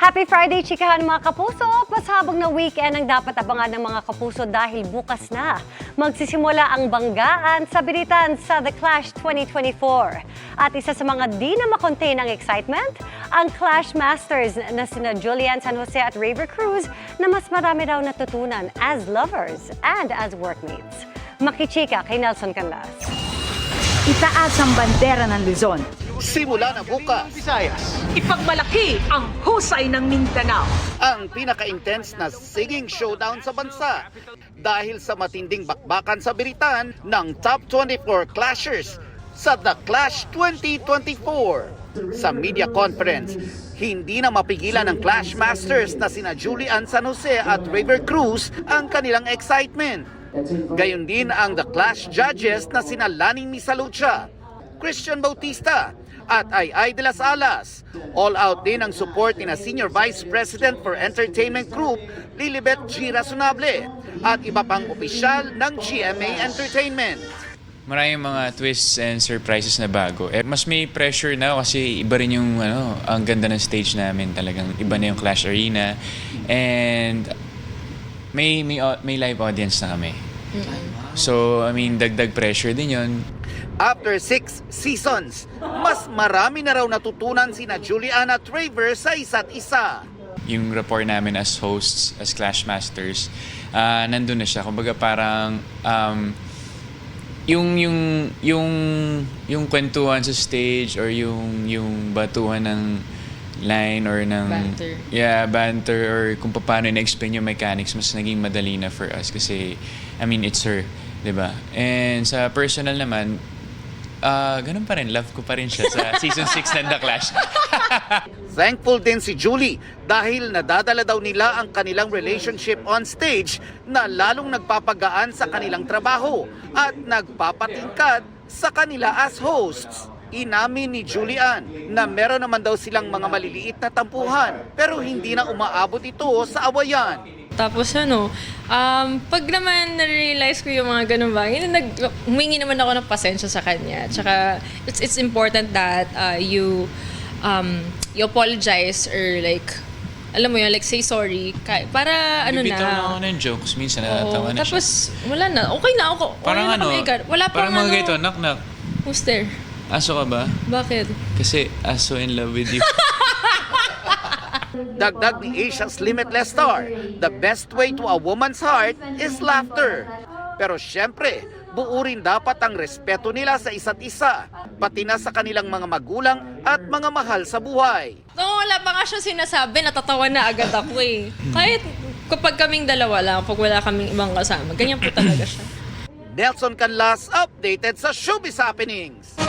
Happy Friday, chikahan mga kapuso! Pasabog na weekend ang dapat abangan ng mga kapuso dahil bukas na magsisimula ang banggaan sa Biritan sa The Clash 2024. At isa sa mga di na makontain ang excitement, ang Clash Masters na sina Julian San Jose at Raver Cruz na mas marami raw natutunan as lovers and as workmates. Makichika kay Nelson Canlas. Itaas ang bandera ng Luzon. Simula na bukas Ipagmalaki ang husay ng Mindanao. ang pinaka-intense na singing showdown sa bansa dahil sa matinding bakbakan sa biritan ng Top 24 Clashers sa The Clash 2024. Sa media conference, hindi na mapigilan ng Clash Masters na sina Julian San Jose at Raver Cruz ang kanilang excitement. Gayon din ang The Clash judges na sina Laning Misalucha, Christian Bautista at Ay de las Alas. All out din ang support ni na Senior Vice President for Entertainment Group, Lilibet G. Razonable at iba pang opisyal ng GMA Entertainment. Maraming mga twists and surprises na bago. Mas may pressure na kasi iba rin yung ang ganda ng stage namin, talagang iba na yung Clash Arena and may live audience na kami. So, I mean, dagdag pressure din yun. After 6 seasons, mas marami na raw natutunan sina Julian at Raver sa isa't isa. Yung rapport namin as hosts, as Clash Masters, nandun na siya. Kumbaga parang yung kwentuhan sa stage or yung batuhan ng line or ng banter or kung paano na-explain yung mechanics, mas naging madali na for us kasi I mean it's her, 'di ba? And sa personal naman, ganun pa rin, love ko pa rin siya sa season 6 ng The Clash. Thankful din si Julie dahil nadadala daw nila ang kanilang relationship on stage na lalong nagpapagaan sa kanilang trabaho at nagpapatingkad sa kanila as hosts. Inamin ni Julian na meron naman daw silang mga maliliit na tampuhan pero hindi na umaabot ito sa awayan. Tapos pag naman na-realize ko yung mga ganun bagay, humingi naman ako ng pasensya sa kanya. Tsaka it's important that you apologize or like, alam mo yun, like say sorry. Para Bibitaw na ako ng jokes, minsan natatawa na siya. Tapos wala na, okay na ako. Parang wala pang parang mga ganito, knock-knock. Who's there? Aso ka ba? Bakit? Kasi aso in love with you. Dagdag ni Asia's Limitless star, the best way to a woman's heart is laughter. Pero syempre, buo rin dapat ang respeto nila sa isa't isa, pati na sa kanilang mga magulang at mga mahal sa buhay. Wala pa nga siya sinasabi, natatawa na agad ako eh. Kahit kapag kaming dalawa lang, pag wala kaming ibang kasama, ganyan po talaga siya. Nelson Canlas, updated sa Showbiz Happenings.